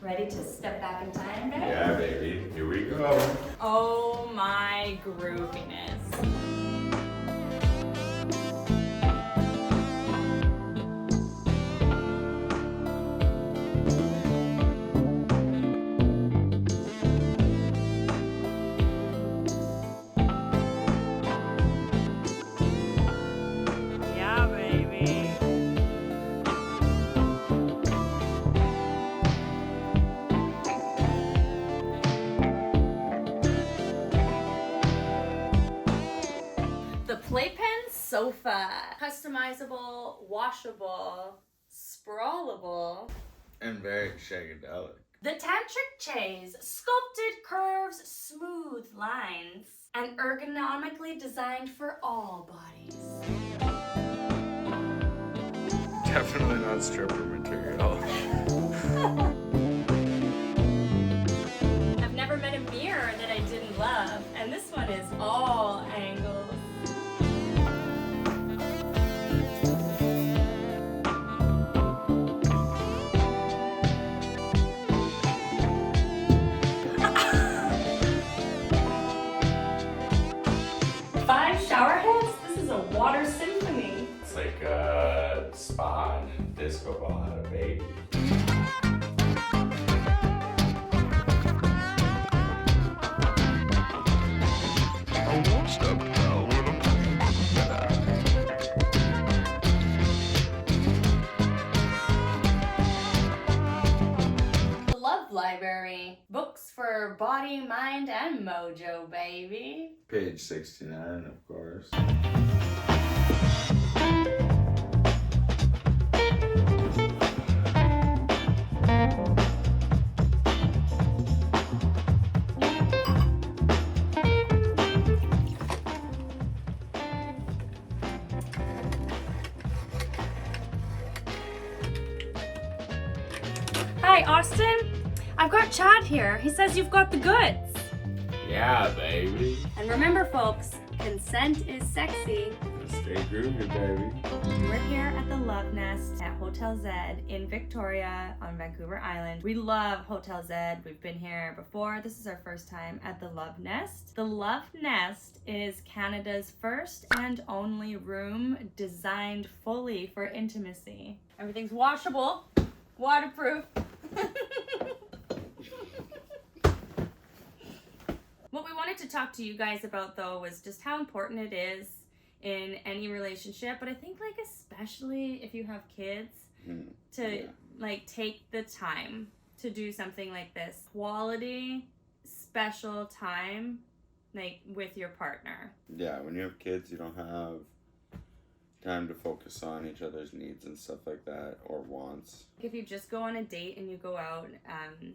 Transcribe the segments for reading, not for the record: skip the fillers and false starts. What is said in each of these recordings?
Ready to step back in time, babe? Yeah, baby. Here we go. Oh my grooviness. Yeah, baby. The playpen sofa. Customizable, washable, sprawlable. And very psychedelic. The tantric chaise, sculpted curves, smooth lines, and ergonomically designed for all bodies. Definitely not stripper material. I've never met a mirror that I didn't love, and this one is all angles. Five shower heads? This is a water symphony. It's like a spa and disco ball had a baby. The Love Library. Books for body, mind, and mojo, baby. Page 69, of course. Hi, Austin. I've got Chad here. He says you've got the goods. Yeah, baby. And remember, folks, consent is sexy. Stay groovy, baby. We're here at the Love Nest at Hotel Z in Victoria on Vancouver Island. We love Hotel Z. We've been here before. This is our first time at the Love Nest. The Love Nest is Canada's first and only room designed fully for intimacy. Everything's washable, waterproof. What we wanted to talk to you guys about, though, was just how important it is in any relationship, but I think like especially if you have kids, to like take the time to do something like this. Quality, special time, like with your partner. Yeah, when you have kids, you don't have time to focus on each other's needs and stuff like that, or wants. If you just go on a date and you go out,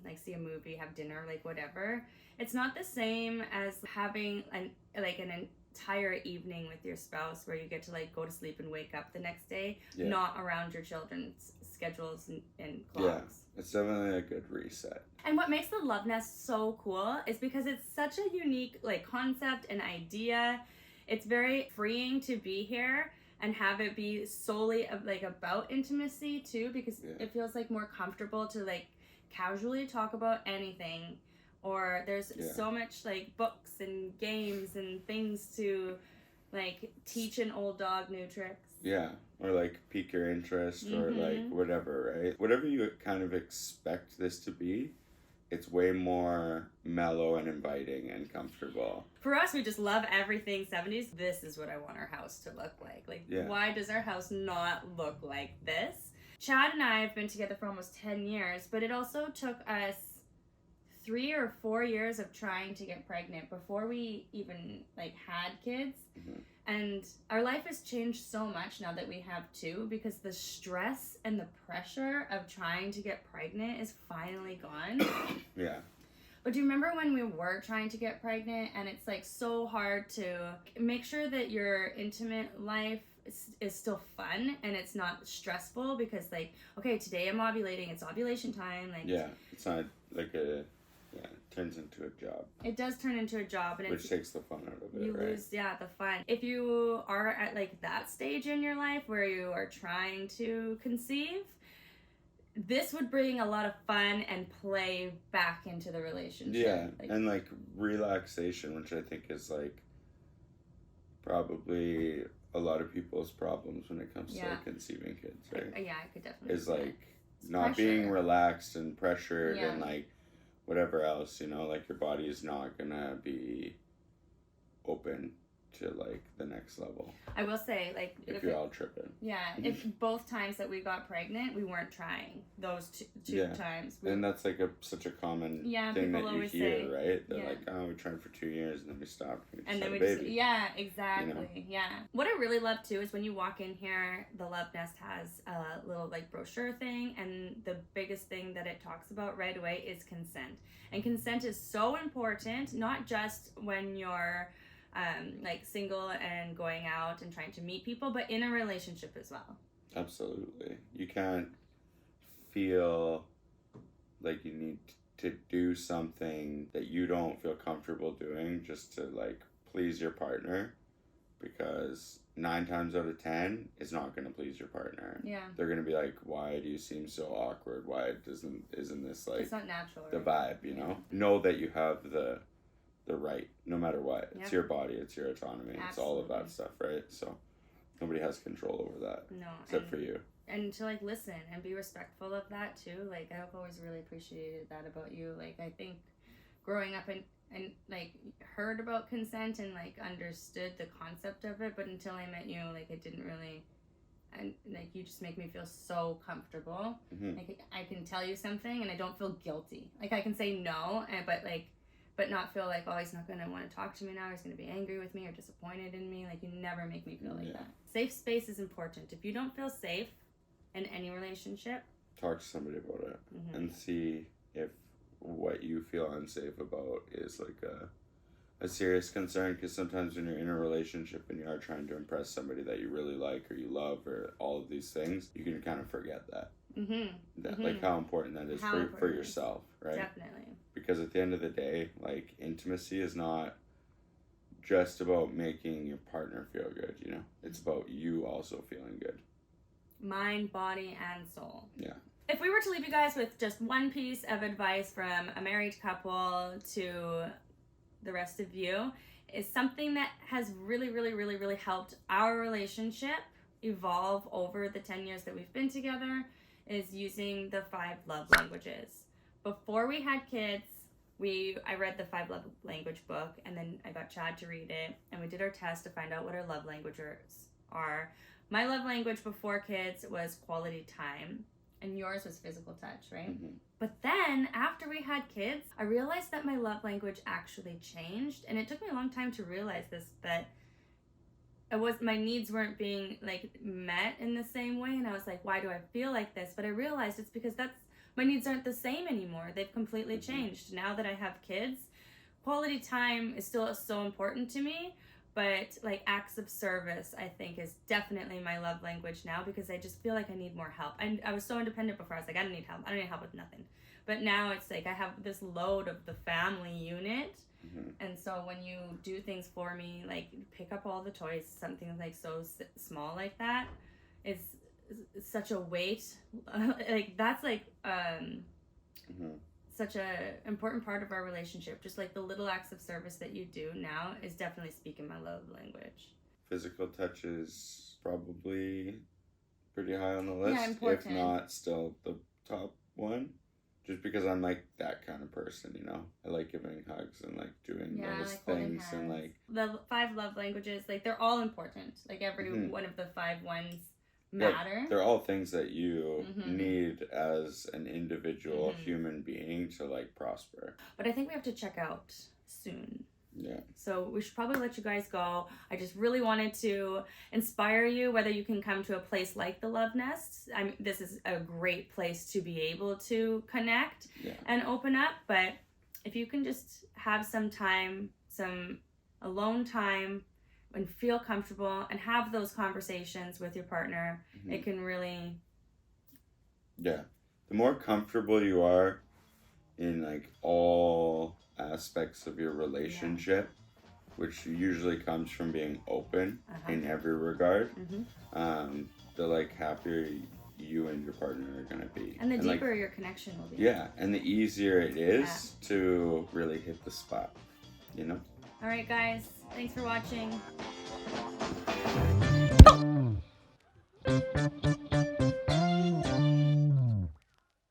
like see a movie, have dinner, like whatever, it's not the same as having an entire evening with your spouse where you get to like go to sleep and wake up the next day, not around your children's schedules and clocks. Yeah, it's definitely a good reset. And what makes the Love Nest so cool is because it's such a unique like concept and idea. It's very freeing to be here and have it be solely like about intimacy too, because it feels like more comfortable to like casually talk about anything. Or there's so much like books and games and things to like teach an old dog new tricks. Yeah, or like pique your interest or like whatever, right? Whatever you kind of expect this to be, it's way more mellow and inviting and comfortable. For us, we just love everything 70s. This is what I want our house to look like. Why does our house not look like this? Chad and I have been together for almost 10 years, but it also took us 3 or 4 years of trying to get pregnant before we even like had kids. And our life has changed so much now that we have two, because the stress and the pressure of trying to get pregnant is finally gone. Yeah. But do you remember when we were trying to get pregnant, and it's like so hard to make sure that your intimate life is still fun and it's not stressful, because like, okay, today I'm ovulating, it's ovulation time, like it's not like it turns into a job. It does turn into a job, and which takes the fun out of it. You lose the fun. If you are at like that stage in your life where you are trying to conceive, this would bring a lot of fun and play back into the relationship. Yeah, like, and like relaxation, which I think is like probably a lot of people's problems when it comes to like conceiving kids, right? I could definitely is like not being relaxed and pressured and like whatever else, you know, like your body is not gonna be open to like the next level. I will say, like, if you're all tripping. Yeah, if both times that we got pregnant, we weren't trying those two times. And that's like such a common thing that you hear, right? They're like, oh, we tried for 2 years and then we stopped. And then we just, exactly. You know? Yeah. What I really love too is when you walk in here, the Love Nest has a little like brochure thing, and the biggest thing that it talks about right away is consent. And consent is so important, not just when you're like single and going out and trying to meet people, but in a relationship as well. Absolutely. You can't feel like you need to do something that you don't feel comfortable doing just to like please your partner, because 9 times out of 10 it's not going to please your partner. Yeah. They're going to be like, why do you seem so awkward? Why isn't this like, it's not natural, the vibe, you know? Know that you have the right, no matter what. It's your body, it's your autonomy, it's all of that stuff, right? So nobody has control over that. No. Except for you. And to like listen and be respectful of that too. Like I've always really appreciated that about you. Like I think growing up and like heard about consent and like understood the concept of it, but until I met you, like it didn't really, and like you just make me feel so comfortable. Like I can tell you something and I don't feel guilty. Like I can say no, but not feel like, oh, he's not going to want to talk to me now, he's going to be angry with me or disappointed in me. Like, you never make me feel like that. Safe space is important. If you don't feel safe in any relationship, talk to somebody about it and see if what you feel unsafe about is like a serious concern, because sometimes when you're in a relationship and you are trying to impress somebody that you really like or you love or all of these things, you can kind of forget that. Like how important that is for yourself, right? Definitely. Because at the end of the day, like intimacy is not just about making your partner feel good, you know? It's about you also feeling good. Mind, body, and soul. Yeah. If we were to leave you guys with just one piece of advice from a married couple to the rest of you, is something that has really, really, really, really helped our relationship evolve over the 10 years that we've been together, is using the 5 love languages. Before we had kids, I read the 5 love language book, and then I got Chad to read it, and we did our test to find out what our love languages are. My love language before kids was quality time, and yours was physical touch, right? But then, after we had kids, I realized that my love language actually changed, and it took me a long time to realize this, that my needs weren't being like met in the same way, and I was like, why do I feel like this? But I realized it's because my needs aren't the same anymore. They've completely changed. Now that I have kids, quality time is still so important to me, but like acts of service, I think, is definitely my love language now, because I just feel like I need more help. I was so independent before. I was like, I don't need help. I don't need help with nothing. But now it's like I have this load of the family unit. And so when you do things for me, like pick up all the toys, something like so small like that, is such a weight. Like that's like such a important part of our relationship. Just like the little acts of service that you do now is definitely speaking my love language. Physical touch is probably pretty high on the list, important. If not still the top one. Just because I'm like that kind of person, you know? I like giving hugs and like doing those things and like... The 5 love languages, like they're all important. Like every one of the 5 ones matter. Yeah, they're all things that you need as an individual human being to like prosper. But I think we have to check out soon. Yeah. So we should probably let you guys go. I just really wanted to inspire you, whether you can come to a place like the Love Nest. I mean, this is a great place to be able to connect and open up. But if you can just have some time, some alone time, and feel comfortable and have those conversations with your partner, it can really... Yeah. The more comfortable you are in like all aspects of your relationship, which usually comes from being open in every regard, the like happier you and your partner are going to be. And the deeper your connection will be. Yeah, and the easier it is to really hit the spot, you know? All right, guys. Thanks for watching.